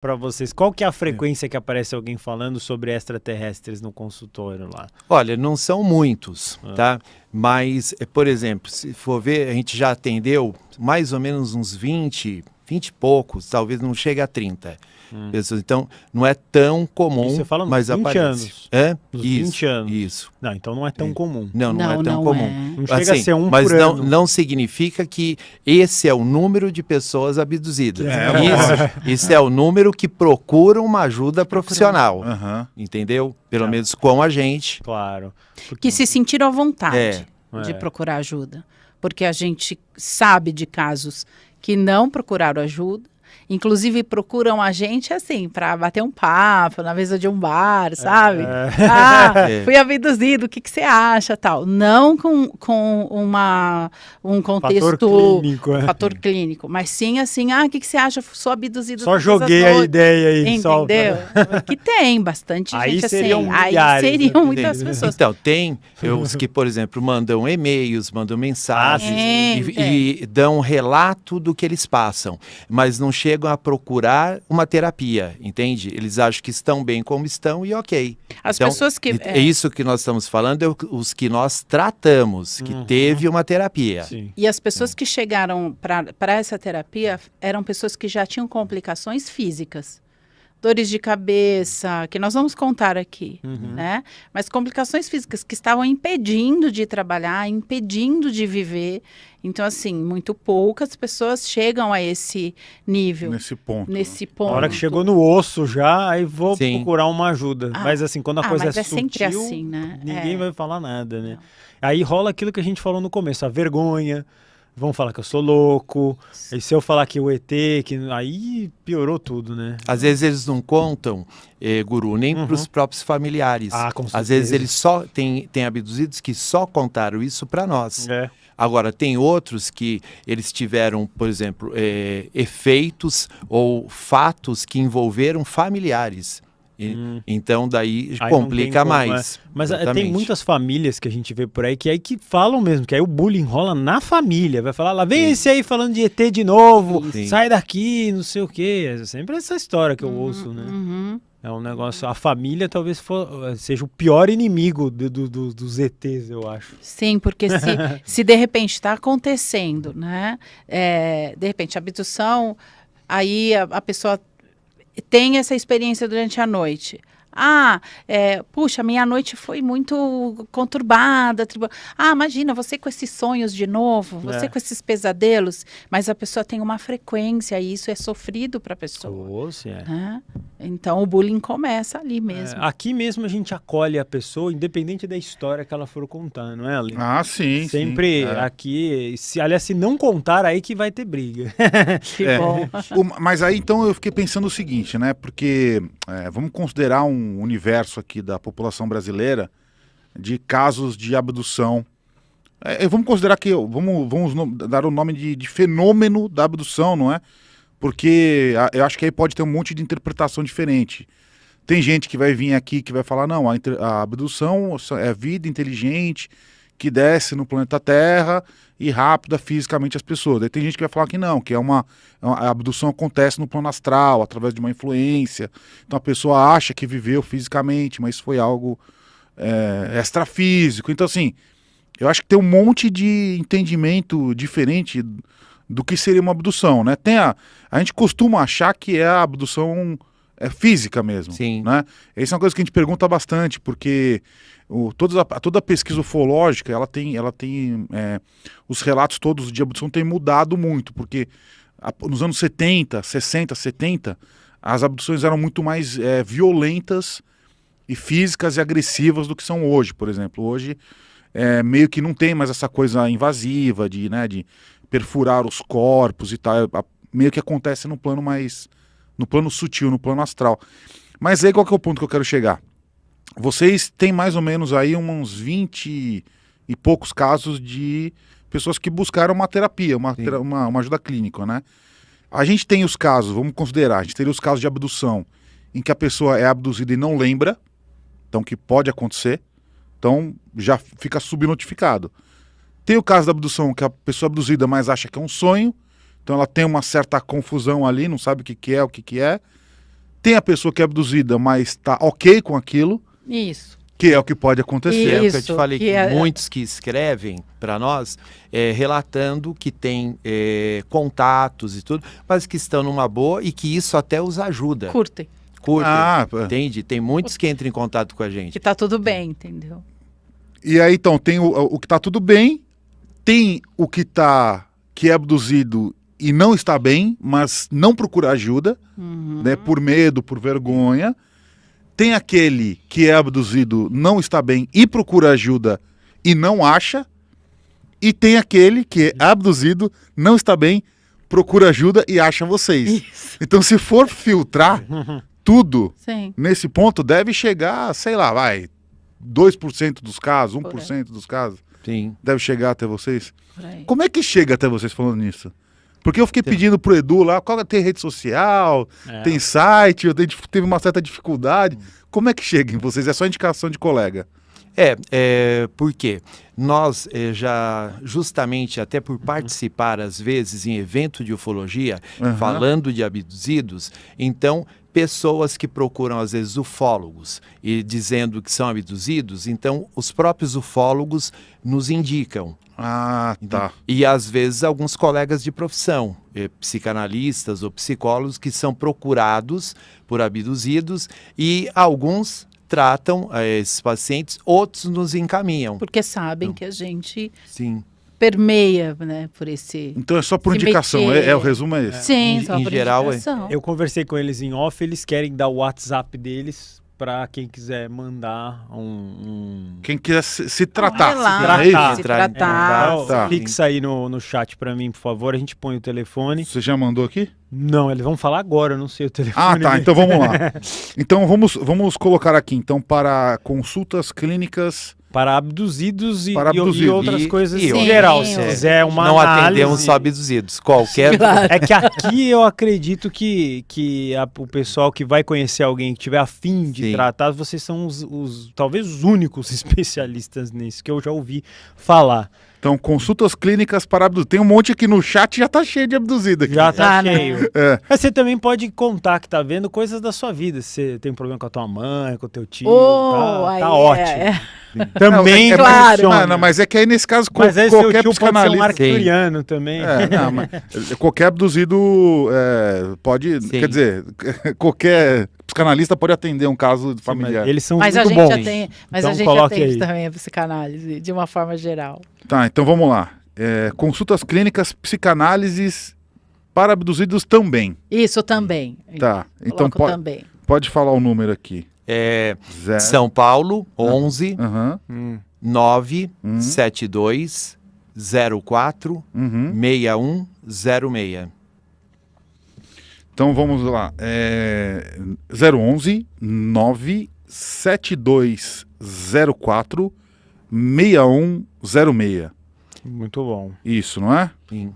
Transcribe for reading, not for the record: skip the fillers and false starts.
para vocês? Qual que é a frequência que aparece alguém falando sobre extraterrestres no consultório lá? Olha, não são muitos, tá? Mas, por exemplo, se for ver, a gente já atendeu mais ou menos uns 20 e poucos, talvez não chegue a 30 pessoas. Então, não é tão comum, Você fala nos mas 20 aparece. anos? É? Nos Isso, 20 anos? Isso. Não, então não é tão comum. Não é tão Não comum. é. Não chega a ser um mas por ano. não significa que esse é o número de pessoas abduzidas. Isso é o número que procuram uma ajuda profissional. Entendeu? Pelo menos com a gente. Claro. Que se sentiram à vontade de É. procurar ajuda. Porque a gente sabe de casos que não procuraram ajuda. Inclusive procuram a gente assim, para bater um papo na mesa de um bar, sabe? Fui abduzido, o que você acha, tal. Não com um contexto... Fator clínico. Mas sim assim, o que você acha? Sou abduzido. Só joguei a ideia aí. Entendeu? Que tem bastante aí gente seriam assim. milhares, Aí seriam muitas pessoas. Então, tem os que, por exemplo, mandam e-mails, mandam mensagens e dão um relato do que eles passam, mas não chegam a procurar uma terapia, entende? Eles acham que estão bem como estão e ok. As pessoas que... É isso que nós estamos falando, é os que nós tratamos, que teve uma terapia. Sim. E as pessoas que chegaram para essa terapia eram pessoas que já tinham complicações físicas. Dores de cabeça, que nós vamos contar aqui, né? Mas complicações físicas que estavam impedindo de trabalhar, impedindo de viver. Então, assim, muito poucas pessoas chegam a esse nível. Nesse ponto. A hora que chegou no osso já, aí vou procurar uma ajuda. Mas assim, quando a coisa mas é sutil, sempre assim, né? Ninguém vai falar nada, né? Aí rola aquilo que a gente falou no começo, a vergonha. Vão falar que eu sou louco. E se eu falar que o ET, aí piorou tudo, né? Às vezes eles não contam, Guru, nem para os próprios familiares. Com certeza. Às vezes eles só tem abduzidos que só contaram isso para nós. Agora, tem outros que eles tiveram, por exemplo, efeitos ou fatos que envolveram familiares. Então, daí aí complica como, mais. Mas tem muitas famílias que a gente vê por aí que falam mesmo, que aí o bullying rola na família. Vai falar, lá vem esse aí falando de ET de novo, sai daqui, não sei o quê. É sempre essa história que eu ouço, né? É um negócio, a família talvez seja o pior inimigo dos ETs, eu acho. Sim, porque se de repente está acontecendo, né? De repente, abdução, aí a pessoa tem essa experiência durante a noite. Puxa, minha noite foi muito conturbada. Imagina, você com esses sonhos de novo, você com esses pesadelos, mas a pessoa tem uma frequência e isso é sofrido para a pessoa. Então o bullying começa ali mesmo. Aqui mesmo a gente acolhe a pessoa, independente da história que ela for contar, não é, Ali? Sim. Sempre aqui, aliás, se não contar, aí que vai ter briga. Que bom. Mas aí então eu fiquei pensando o seguinte, né? Porque vamos considerar um universo aqui da população brasileira de casos de abdução. Vamos considerar que vamos dar o nome de fenômeno da abdução, não é? Porque eu acho que aí pode ter um monte de interpretação diferente. Tem gente que vai vir aqui que vai falar, não, a abdução é vida inteligente que desce no planeta Terra e rápida fisicamente as pessoas. Daí tem gente que vai falar que não, que a abdução acontece no plano astral, através de uma influência. Então a pessoa acha que viveu fisicamente, mas foi algo extrafísico. Então assim, eu acho que tem um monte de entendimento diferente do que seria uma abdução, né? A gente costuma achar que a abdução física mesmo. Sim. Né? Essa é uma coisa que a gente pergunta bastante, porque toda a pesquisa ufológica, ela tem os relatos todos de abdução têm mudado muito, porque nos anos 70, 60, 70, as abduções eram muito mais violentas e físicas e agressivas do que são hoje, por exemplo. Hoje, meio que não tem mais essa coisa invasiva de perfurar os corpos e tal, meio que acontece no plano sutil, no plano astral. Mas aí qual que é o ponto que eu quero chegar? Vocês têm mais ou menos aí uns 20 e poucos casos de pessoas que buscaram uma terapia, uma ajuda clínica, né? A gente tem os casos, vamos considerar, a gente teria os casos de abdução, em que a pessoa é abduzida e não lembra, então que pode acontecer, então já fica subnotificado. Tem o caso da abdução, que a pessoa é abduzida, mas acha que é um sonho, então ela tem uma certa confusão ali, não sabe o que é. Tem a pessoa que é abduzida, mas está ok com aquilo. Isso. Que é o que pode acontecer. É o que eu te falei, que muitos que escrevem para nós, relatando que tem contatos e tudo, mas que estão numa boa e que isso até os ajuda. Curtem. Entende? Tem muitos que entram em contato com a gente. Que tá tudo bem, entendeu? E aí, então, tem o que tá tudo bem, tem o que é abduzido e não está bem, mas não procura ajuda, né, por medo, por vergonha. Tem aquele que é abduzido, não está bem e procura ajuda e não acha. E tem aquele que é abduzido, não está bem, procura ajuda e acha vocês. Isso. Então, se for filtrar tudo, Sim. nesse ponto, deve chegar, sei lá, 2% dos casos, 1% dos casos. Sim. Deve chegar até vocês. Como é que chega até vocês falando nisso? Porque eu fiquei pedindo pro Edu lá, tem rede social, tem site, teve uma certa dificuldade. Como é que chega em vocês? É só indicação de colega? Porque nós já, justamente até por participar às vezes em evento de ufologia, falando de abduzidos, então pessoas que procuram às vezes ufólogos e dizendo que são abduzidos, então os próprios ufólogos nos indicam. Ah, tá. E às vezes alguns colegas de profissão, psicanalistas ou psicólogos que são procurados por abduzidos e alguns tratam esses pacientes, outros nos encaminham. Porque sabem que a gente Sim. permeia, né, por esse... Então é só por indicação, o resumo é esse. Sim, só em por geral indicação. Eu conversei com eles em off, eles querem dar o WhatsApp deles para quem quiser mandar Quem quiser se tratar. Se tratar. Então, fixa aí no chat para mim, por favor, a gente põe o telefone. Você já mandou aqui? Não, eles vão falar agora, eu não sei o telefone. Ah, tá, então vamos lá. Então vamos colocar aqui, então, para consultas clínicas... Para abduzidos e outras coisas em geral. Se quiser uma não análise... atendemos só abduzidos, qualquer... É que aqui eu acredito que o pessoal que vai conhecer alguém que tiver afim de tratar, vocês são talvez os únicos especialistas nisso que eu já ouvi falar. Então, consultas clínicas para abduzidos. Tem um monte aqui no chat, já tá cheio de abduzido aqui. Já tá cheio. Mas você também pode contar que tá vendo coisas da sua vida. Se você tem um problema com a tua mãe, com o teu tio, tá ótimo. Também claro. Mas é que aí nesse caso mas qualquer tio psicanalista... pode ser um arcturiano também. Mas qualquer abduzido pode... Quer dizer, qualquer psicanalista pode atender um caso familiar. Eles são mas muito a gente bons. Mas então, a gente atende também a psicanálise, de uma forma geral. Tá, então vamos lá. Consultas clínicas, psicanálises para abduzidos também. Isso também. Tá, então também. Pode falar o número aqui. São Paulo, 11 972 04 6106. Então vamos lá. 011 972 04 6106. Muito bom. Isso, não é? Sim.